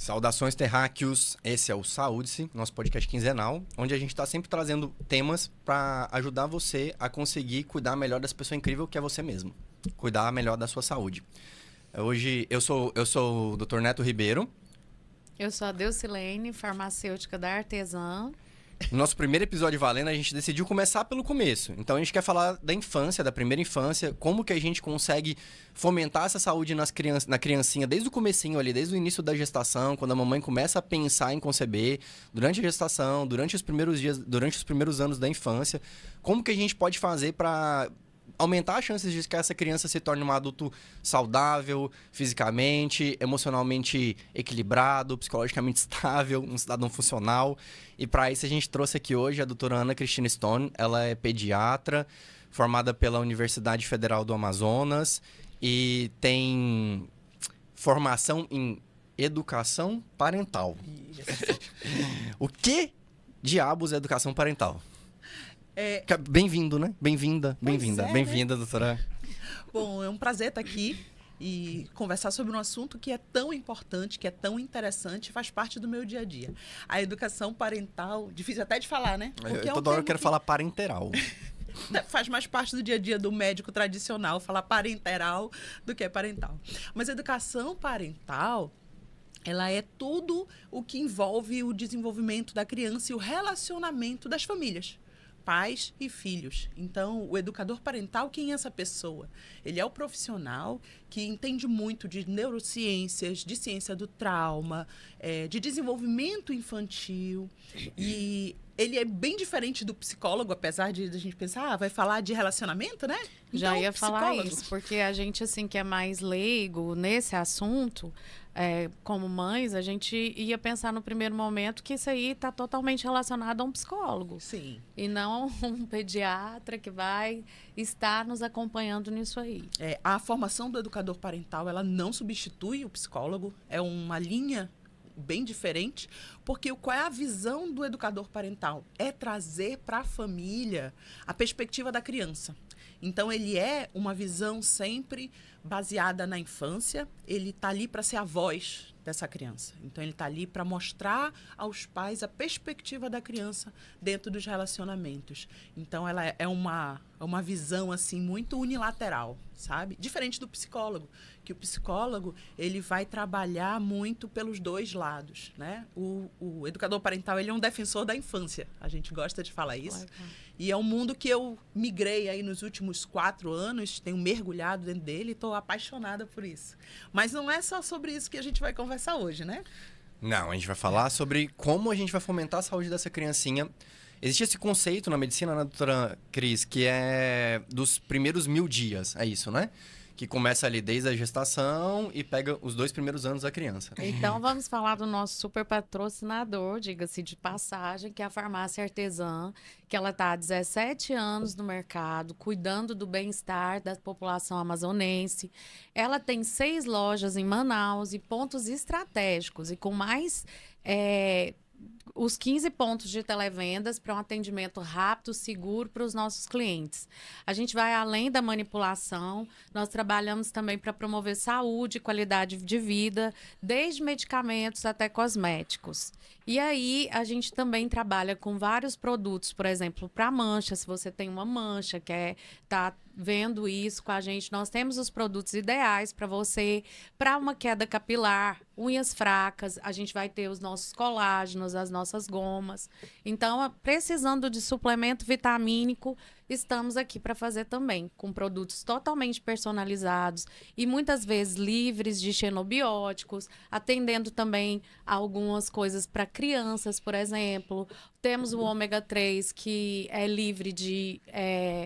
Saudações terráqueos, esse é o Saúde-se, nosso podcast quinzenal, onde a gente está sempre trazendo temas para ajudar você a conseguir cuidar melhor dessa pessoa incrível que é você mesmo, cuidar melhor da sua saúde. Hoje eu sou o Dr. Neto Ribeiro. Eu sou a Deucilene, farmacêutica da Artesã. No nosso primeiro episódio valendo, a gente decidiu começar pelo começo. Então a gente quer falar da infância, da primeira infância, como que a gente consegue fomentar essa saúde na criancinha desde o comecinho ali, desde o início da gestação, quando a mamãe começa a pensar em conceber, durante a gestação, durante os primeiros dias, durante os primeiros anos da infância, como que a gente pode fazer para aumentar as chances de que essa criança se torne um adulto saudável, fisicamente, emocionalmente equilibrado, psicologicamente estável, um cidadão funcional. E para isso a gente trouxe aqui hoje a doutora Ana Cristina Stone. Ela é pediatra, formada pela Universidade Federal do Amazonas e tem formação em educação parental. O que diabos é educação parental? Bem-vindo, né? Bem-vinda, bem-vinda, doutora. Bom, é um prazer estar aqui e conversar sobre um assunto que é tão importante, que é tão interessante, faz parte do meu dia a dia. A educação parental, difícil até de falar, né? Porque toda hora eu quero falar parenteral. Faz mais parte do dia a dia do médico tradicional, falar parenteral do que parental. Mas a educação parental, ela é tudo o que envolve o desenvolvimento da criança e o relacionamento das famílias. Pais e filhos. Então, o educador parental, quem é essa pessoa? Ele é o profissional que entende muito de neurociências, de ciência do trauma, de desenvolvimento infantil. E ele é bem diferente do psicólogo, apesar de a gente pensar, vai falar de relacionamento, né? Já então, ia falar isso, porque a gente, assim, que é mais leigo nesse assunto, como mães, a gente ia pensar no primeiro momento que isso aí está totalmente relacionado a um psicólogo. Sim. E não um pediatra que vai estar nos acompanhando nisso aí. A formação do educador parental, ela não substitui o psicólogo, é uma linha bem diferente, porque qual é a visão do educador parental? É trazer para a família a perspectiva da criança. Então, ele é uma visão sempre baseada na infância, ele está ali para ser a voz dessa criança. Então, ele está ali para mostrar aos pais a perspectiva da criança dentro dos relacionamentos. Então, ela é uma visão, assim, muito unilateral, sabe? Diferente do psicólogo, que o psicólogo, ele vai trabalhar muito pelos dois lados, né? O educador parental, ele é um defensor da infância. A gente gosta de falar isso. E é um mundo que eu migrei aí nos últimos 4 anos, tenho mergulhado dentro dele e estou apaixonada por isso. Mas não é só sobre isso que a gente vai conversar hoje, né? Não, a gente vai falar sobre como a gente vai fomentar a saúde dessa criancinha. Existe esse conceito na medicina, né, doutora Cris, que é dos primeiros 1000 dias, é isso, né? Que começa ali desde a gestação e pega os 2 primeiros anos da criança. Então, vamos falar do nosso super patrocinador, diga-se de passagem, que é a Farmácia Artesã, que ela está há 17 anos no mercado, cuidando do bem-estar da população amazonense. Ela tem 6 lojas em Manaus e pontos estratégicos, e com mais os 15 pontos de televendas para um atendimento rápido, seguro para os nossos clientes. A gente vai além da manipulação, nós trabalhamos também para promover saúde e qualidade de vida, desde medicamentos até cosméticos. E aí, a gente também trabalha com vários produtos, por exemplo, para mancha, se você tem uma mancha, quer tá vendo isso com a gente, nós temos os produtos ideais para você, para uma queda capilar, unhas fracas, a gente vai ter os nossos colágenos, as nossas gomas. Então, precisando de suplemento vitamínico, estamos aqui para fazer também, com produtos totalmente personalizados e muitas vezes livres de xenobióticos, atendendo também a algumas coisas para crianças, por exemplo. Temos o ômega 3, que é livre de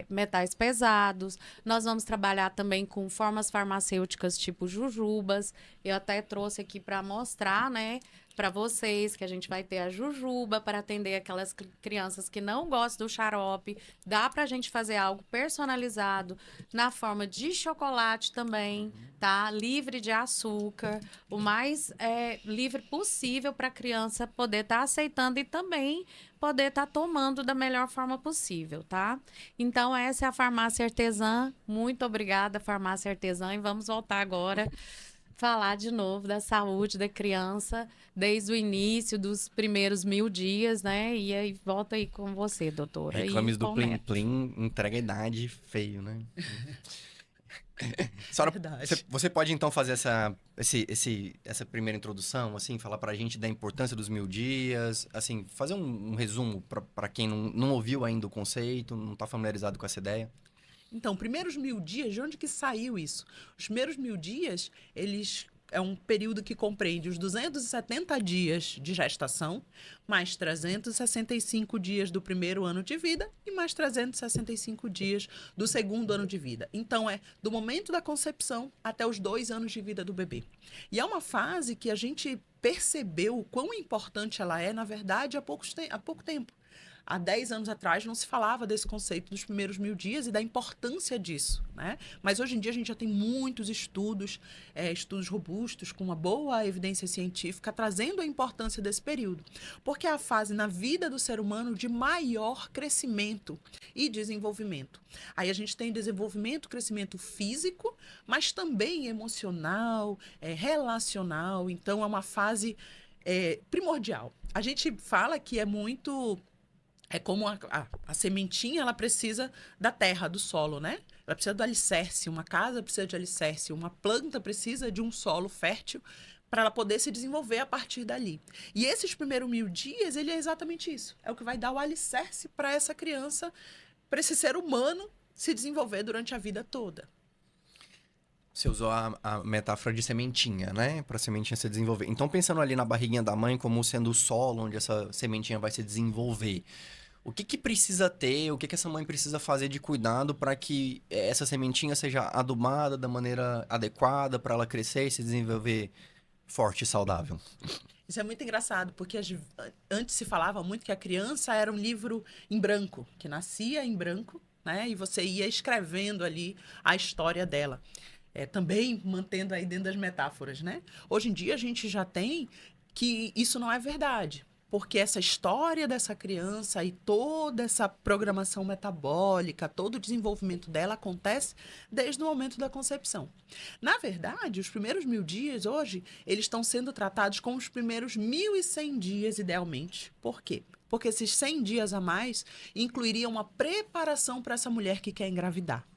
metais pesados. Nós vamos trabalhar também com formas farmacêuticas tipo jujubas. Eu até trouxe aqui para mostrar, né, para vocês, que a gente vai ter a jujuba para atender aquelas crianças que não gostam do xarope. Dá para a gente fazer algo personalizado na forma de chocolate também, tá? Livre de açúcar, o mais livre possível para a criança poder estar aceitando e também poder estar tomando da melhor forma possível, tá? Então, essa é a Farmácia Artesã. Muito obrigada, Farmácia Artesã. E vamos voltar agora falar de novo da saúde da criança desde o início dos primeiros 1000 dias, né? E aí volta aí com você, doutora. Reclames e do com o Plim neto. Plim, entrega a idade feio, né? Senhora, Verdade. você pode então fazer essa primeira introdução, assim, falar pra gente da importância dos 1000 dias, assim, fazer um resumo pra quem não ouviu ainda o conceito, não tá familiarizado com essa ideia? Então, primeiros 1000 dias, de onde que saiu isso? Os primeiros 1000 dias, eles é um período que compreende os 270 dias de gestação, mais 365 dias do primeiro ano de vida e mais 365 dias do segundo ano de vida. Então, é do momento da concepção até os 2 anos de vida do bebê. E é uma fase que a gente percebeu o quão importante ela é, na verdade, há pouco tempo. Há 10 anos atrás não se falava desse conceito dos primeiros 1000 dias e da importância disso, né? Mas hoje em dia a gente já tem muitos estudos, estudos robustos, com uma boa evidência científica, trazendo a importância desse período. Porque é a fase na vida do ser humano de maior crescimento e desenvolvimento. Aí a gente tem desenvolvimento, crescimento físico, mas também emocional, relacional. Então é uma fase primordial. A gente fala que é muito... É como a sementinha, ela precisa da terra, do solo, né? Ela precisa do alicerce. Uma casa precisa de alicerce. Uma planta precisa de um solo fértil para ela poder se desenvolver a partir dali. E esses primeiros 1000 dias, ele é exatamente isso. É o que vai dar o alicerce para essa criança, para esse ser humano se desenvolver durante a vida toda. Você usou a metáfora de sementinha, né? Para a sementinha se desenvolver. Então, pensando ali na barriguinha da mãe como sendo o solo onde essa sementinha vai se desenvolver, o que precisa ter, o que essa mãe precisa fazer de cuidado para que essa sementinha seja adubada da maneira adequada para ela crescer e se desenvolver forte e saudável? Isso é muito engraçado, porque antes se falava muito que a criança era um livro em branco, que nascia em branco, né? E você ia escrevendo ali a história dela. Também mantendo aí dentro das metáforas, né? Hoje em dia a gente já tem que isso não é verdade. Porque essa história dessa criança e toda essa programação metabólica, todo o desenvolvimento dela acontece desde o momento da concepção. Na verdade, os primeiros 1000 dias hoje, eles estão sendo tratados como os primeiros 1100 dias, idealmente. Por quê? Porque esses 100 dias a mais incluiriam uma preparação para essa mulher que quer engravidar.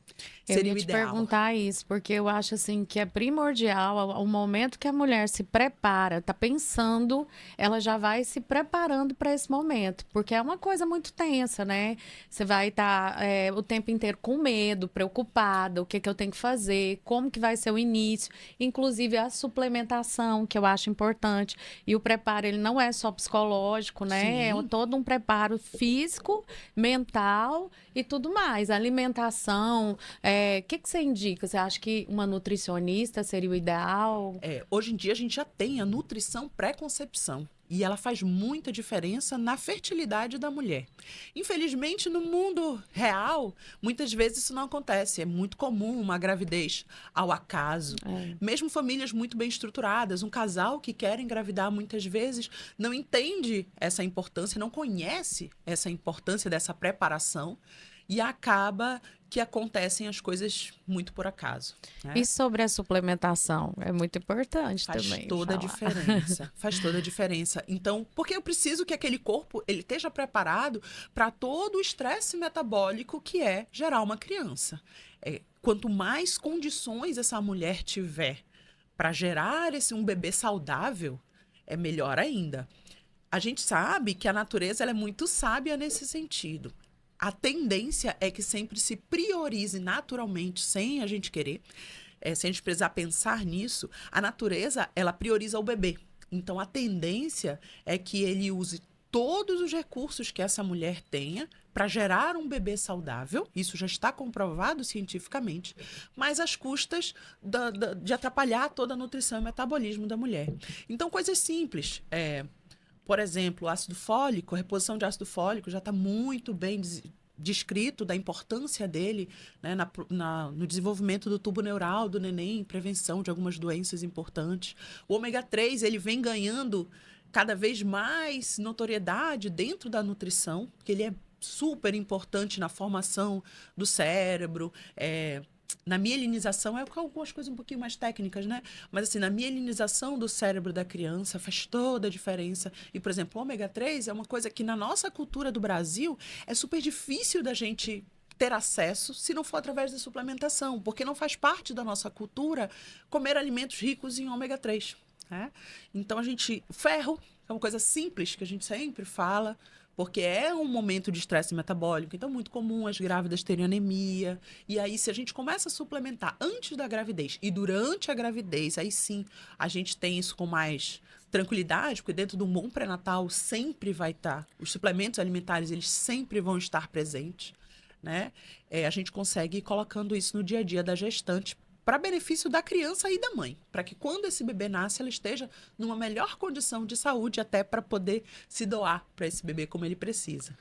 Eu Seria ia o te ideal. perguntar isso, porque eu acho assim que é primordial o momento que a mulher se prepara, tá pensando, ela já vai se preparando para esse momento, porque é uma coisa muito tensa, né? Você vai estar o tempo inteiro com medo, preocupada, o que que eu tenho que fazer, como que vai ser o início, inclusive a suplementação, que eu acho importante. E o preparo, ele não é só psicológico, né? Sim. É todo um preparo físico, mental e tudo mais. Alimentação. O que você indica? Você acha que uma nutricionista seria o ideal? Hoje em dia a gente já tem a nutrição pré-concepção. E ela faz muita diferença na fertilidade da mulher. Infelizmente, no mundo real, muitas vezes isso não acontece. É muito comum uma gravidez ao acaso. Mesmo famílias muito bem estruturadas, um casal que quer engravidar muitas vezes não entende essa importância, não conhece essa importância dessa preparação e acaba que acontecem as coisas muito por acaso, né? E sobre a suplementação? É muito importante Faz também toda a falar. diferença. Faz toda a diferença. Então, porque eu preciso que aquele corpo ele esteja preparado para todo o estresse metabólico que é gerar uma criança. Quanto mais condições essa mulher tiver para gerar um bebê saudável, é melhor ainda. A gente sabe que a natureza ela é muito sábia nesse sentido. A tendência é que sempre se priorize naturalmente, sem a gente querer, sem a gente precisar pensar nisso, a natureza, ela prioriza o bebê. Então, a tendência é que ele use todos os recursos que essa mulher tenha para gerar um bebê saudável, isso já está comprovado cientificamente, mas às custas de atrapalhar toda a nutrição e metabolismo da mulher. Então, coisas simples, por exemplo, o ácido fólico, a reposição de ácido fólico já está muito bem descrito da importância dele, né, no desenvolvimento do tubo neural do neném, prevenção de algumas doenças importantes. O ômega 3 ele vem ganhando cada vez mais notoriedade dentro da nutrição, porque ele é super importante na formação do cérebro, na mielinização, é com algumas coisas um pouquinho mais técnicas, né? Mas assim, na mielinização do cérebro da criança faz toda a diferença. E, por exemplo, o ômega 3 é uma coisa que na nossa cultura do Brasil é super difícil da gente ter acesso se não for através da suplementação, porque não faz parte da nossa cultura comer alimentos ricos em ômega 3. Né? Então, ferro é uma coisa simples que a gente sempre fala, porque é um momento de estresse metabólico, então é muito comum as grávidas terem anemia. E aí, se a gente começa a suplementar antes da gravidez e durante a gravidez, aí sim a gente tem isso com mais tranquilidade, porque dentro do bom pré-natal sempre vai estar, os suplementos alimentares, eles sempre vão estar presentes. Né? A gente consegue ir colocando isso no dia a dia da gestante para benefício da criança e da mãe, para que quando esse bebê nasce, ela esteja numa melhor condição de saúde até para poder se doar para esse bebê como ele precisa.